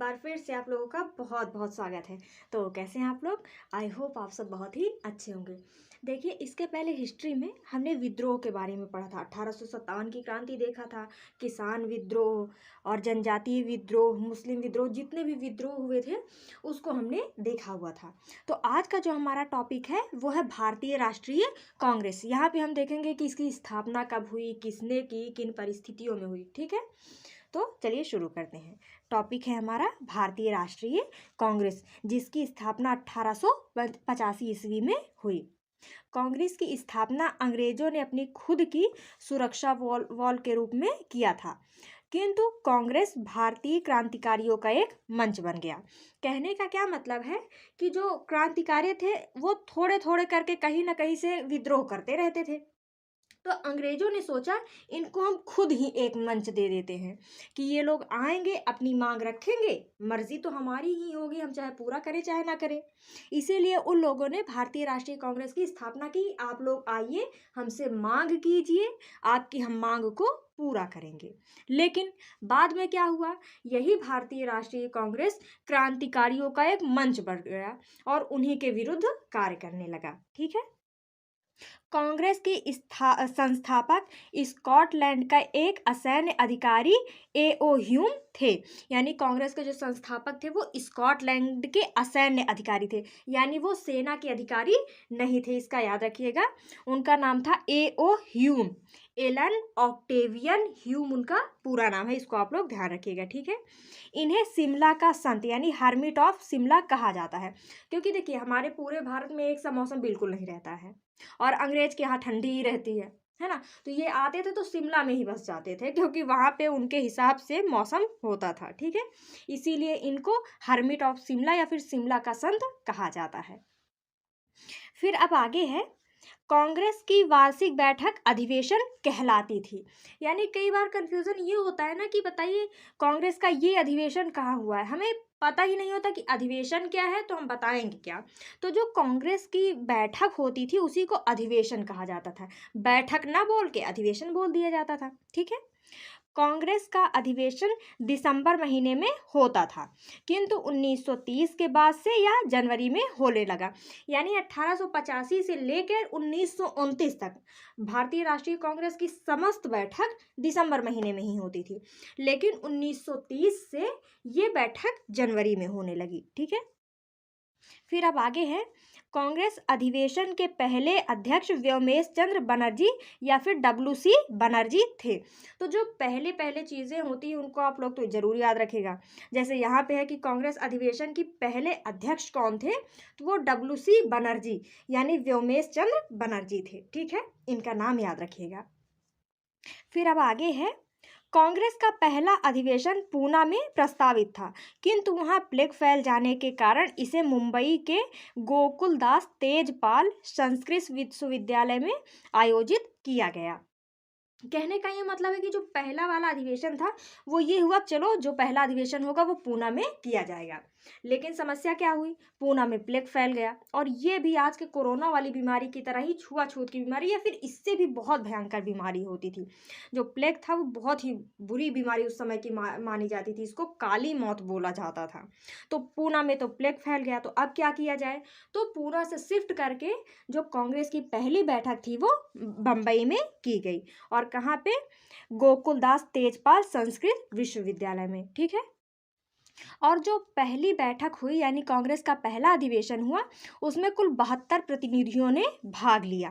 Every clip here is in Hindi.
बार फिर से आप लोगों का बहुत बहुत स्वागत है। तो कैसे हैं आप लोग? आई होप आप सब बहुत ही अच्छे होंगे। देखिए, इसके पहले हिस्ट्री में हमने विद्रोह के बारे में पढ़ा था। 1857 की क्रांति देखा था, किसान विद्रोह और जनजातीय विद्रोह, मुस्लिम विद्रोह, जितने भी विद्रोह हुए थे उसको हमने देखा हुआ था। तो आज का जो हमारा टॉपिक है वो है भारतीय राष्ट्रीय कांग्रेस। यहाँ पे हम देखेंगे कि इसकी स्थापना कब हुई, किसने की, किन परिस्थितियों में हुई। ठीक है, तो चलिए शुरू करते हैं। टॉपिक है हमारा भारतीय राष्ट्रीय कांग्रेस, जिसकी स्थापना 1885 ईस्वी में हुई। कांग्रेस की स्थापना अंग्रेजों ने अपनी खुद की सुरक्षा वॉल के रूप में किया था, किंतु कांग्रेस भारतीय क्रांतिकारियों का एक मंच बन गया। कहने का क्या मतलब है कि जो क्रांतिकारी थे वो थोड़े थोड़े करके कहीं ना कहीं से विद्रोह करते रहते थे। तो अंग्रेजों ने सोचा इनको हम खुद ही एक मंच दे देते हैं कि ये लोग आएंगे, अपनी मांग रखेंगे, मर्जी तो हमारी ही होगी, हम चाहे पूरा करें चाहे ना करें। इसीलिए उन लोगों ने भारतीय राष्ट्रीय कांग्रेस की स्थापना की। आप लोग आइए, हमसे मांग कीजिए, आपकी हम मांग को पूरा करेंगे। लेकिन बाद में क्या हुआ, यही भारतीय राष्ट्रीय कांग्रेस क्रांतिकारियों का एक मंच बन गया और उन्हीं के विरुद्ध कार्य करने लगा। ठीक है, कांग्रेस के संस्थापक स्कॉटलैंड का एक असैन्य अधिकारी एओ ह्यूम थे। यानी कांग्रेस के जो संस्थापक थे वो स्कॉटलैंड के असैन्य अधिकारी थे, यानी वो सेना के अधिकारी नहीं थे। इसका याद रखिएगा, उनका नाम था एओ ह्यूम। एलन ऑक्टेवियन ह्यूम उनका पूरा नाम है, इसको आप लोग ध्यान रखिएगा। ठीक है, इन्हें शिमला का संत यानी हर्मिट ऑफ शिमला कहा जाता है, क्योंकि देखिए हमारे पूरे भारत में एक सा मौसम बिल्कुल नहीं रहता है और अंग्रेज के यहाँ ठंडी ही रहती है ना। तो ये आते थे तो शिमला में ही बस जाते थे, क्योंकि वहाँ पे उनके हिसाब से मौसम होता था। ठीक है, इसीलिए इनको हर्मिट ऑफ शिमला या फिर शिमला का संत कहा जाता है। फिर अब आगे है, कांग्रेस की वार्षिक बैठक अधिवेशन कहलाती थी। यानी कई बार कंफ्यूजन ये होता है ना कि बताइए कांग्रेस का ये अधिवेशन कहाँ हुआ है, हमें पता ही नहीं होता कि अधिवेशन क्या है, तो हम बताएंगे क्या। तो जो कांग्रेस की बैठक होती थी उसी को अधिवेशन कहा जाता था। बैठक ना बोल के अधिवेशन बोल दिया जाता था। ठीक है, कांग्रेस का अधिवेशन दिसंबर महीने में होता था, किंतु 1930 के बाद से यह जनवरी में होने लगा। यानी 1885 से लेकर 1929 तक भारतीय राष्ट्रीय कांग्रेस की समस्त बैठक दिसंबर महीने में ही होती थी, लेकिन 1930 से ये बैठक जनवरी में होने लगी। ठीक है, फिर अब आगे है, कांग्रेस अधिवेशन के पहले अध्यक्ष व्योमेश चंद्र बनर्जी या फिर डब्ल्यूसी बनर्जी थे। तो जो पहले पहले चीज़ें होती हैं उनको आप लोग तो जरूर याद रखेगा। जैसे यहाँ पे है कि कांग्रेस अधिवेशन की पहले अध्यक्ष कौन थे, तो वो डब्ल्यूसी बनर्जी यानी व्योमेश चंद्र बनर्जी थे। ठीक है, इनका नाम याद रखिएगा। फिर अब आगे है, कांग्रेस का पहला अधिवेशन पूना में प्रस्तावित था, किंतु वहां प्लेग फैल जाने के कारण इसे मुंबई के गोकुलदास तेजपाल संस्कृत विश्वविद्यालय में आयोजित किया गया। कहने का ये मतलब है कि जो पहला वाला अधिवेशन था वो ये हुआ, चलो जो पहला अधिवेशन होगा वो पूना में किया जाएगा। लेकिन समस्या क्या हुई, पूना में प्लेग फैल गया, और ये भी आज के कोरोना वाली बीमारी की तरह ही छुआछूत की बीमारी या फिर इससे भी बहुत भयंकर बीमारी होती थी। जो प्लेग था वो बहुत ही बुरी बीमारी उस समय की मानी जाती थी, इसको काली मौत बोला जाता था। तो पूना में तो प्लेग फैल गया, तो अब क्या किया जाए, तो पूना से शिफ्ट करके जो कांग्रेस की पहली बैठक थी वो बम्बई में की गई, और कहाँ पे, गोकुलदास तेजपाल संस्कृत विश्वविद्यालय में। ठीक है, और जो पहली बैठक हुई यानी कांग्रेस का पहला अधिवेशन हुआ उसमें कुल 72 प्रतिनिधियों ने भाग लिया।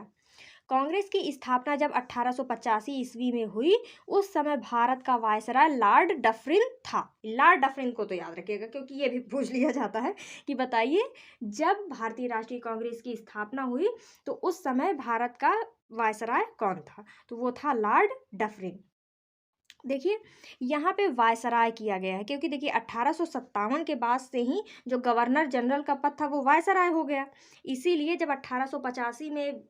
कांग्रेस की स्थापना जब 1885 ईस्वी में हुई उस समय भारत का वायसराय लॉर्ड डफरिन था। लॉर्ड डफरिन को तो याद रखिएगा, क्योंकि ये भी पूछ लिया जाता है कि बताइए जब भारतीय राष्ट्रीय कांग्रेस की स्थापना हुई तो उस समय भारत का वायसराय कौन था, तो वो था लॉर्ड डफरिन। देखिए यहाँ पे वायसराय किया गया है, क्योंकि देखिए 1857 के बाद से ही जो गवर्नर जनरल का पद था वो वायसराय हो गया। इसीलिए जब 1885 में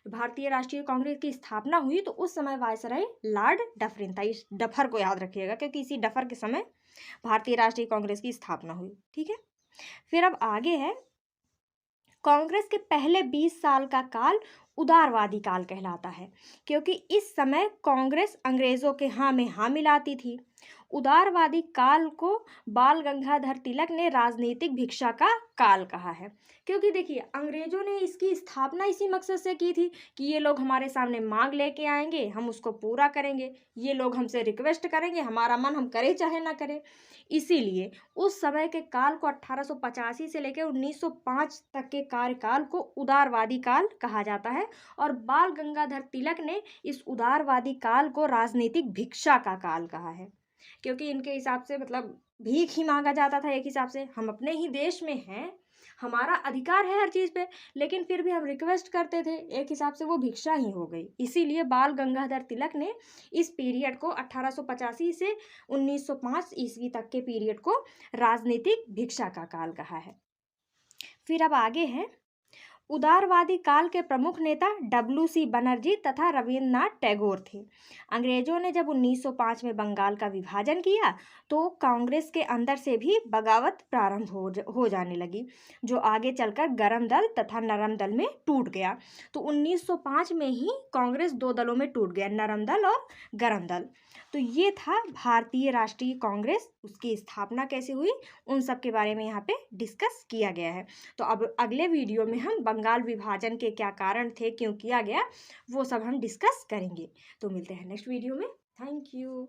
भारतीय राष्ट्रीय कांग्रेस की स्थापना हुई तो उस समय वायसराय लॉर्ड डफरिन था। इस डफर को याद रखिएगा, क्योंकि इसी डफर के समय भारतीय राष्ट्रीय कांग्रेस की स्थापना हुई। ठीक है, फिर अब आगे है, कांग्रेस के पहले 20 साल का काल उदारवादी काल कहलाता है, क्योंकि इस समय कांग्रेस अंग्रेजों के हाँ में हाँ मिलाती थी। उदारवादी काल को बाल गंगाधर तिलक ने राजनीतिक भिक्षा का काल कहा है, क्योंकि देखिए अंग्रेजों ने इसकी स्थापना इसी मकसद से की थी कि ये लोग हमारे सामने मांग लेके आएंगे, हम उसको पूरा करेंगे, ये लोग हमसे रिक्वेस्ट करेंगे, हमारा मन हम करे चाहे ना करें। इसीलिए उस समय के काल को 1885 से लेकर 1905 तक के कार्यकाल को उदारवादी काल कहा जाता है, और बाल गंगाधर तिलक ने इस उदारवादी काल को राजनीतिक भिक्षा का काल कहा है, क्योंकि इनके हिसाब से मतलब भीख ही मांगा जाता था। एक हिसाब से हम अपने ही देश में हैं, हमारा अधिकार है हर चीज़ पे, लेकिन फिर भी हम रिक्वेस्ट करते थे, एक हिसाब से वो भिक्षा ही हो गई। इसीलिए बाल गंगाधर तिलक ने इस पीरियड को 1885 से 1905 ईस्वी तक के पीरियड को राजनीतिक भिक्षा का काल कहा है। फिर अब आगे है, उदारवादी काल के प्रमुख नेता डब्ल्यू.सी. बनर्जी तथा रविन्द्रनाथ टैगोर थे। अंग्रेजों ने जब 1905 में बंगाल का विभाजन किया तो कांग्रेस के अंदर से भी बगावत प्रारंभ हो जाने लगी, जो आगे चलकर गरम दल तथा नरम दल में टूट गया। तो 1905 में ही कांग्रेस दो दलों में टूट गया, नरम दल और गरम दल। तो ये था भारतीय राष्ट्रीय कांग्रेस, उसकी स्थापना कैसे हुई, उन सब के बारे में यहाँ पे डिस्कस किया गया है। तो अब अगले वीडियो में हम बंगाल विभाजन के क्या कारण थे, क्यों किया गया, वो सब हम डिस्कस करेंगे। तो मिलते हैं नेक्स्ट वीडियो में। Thank you.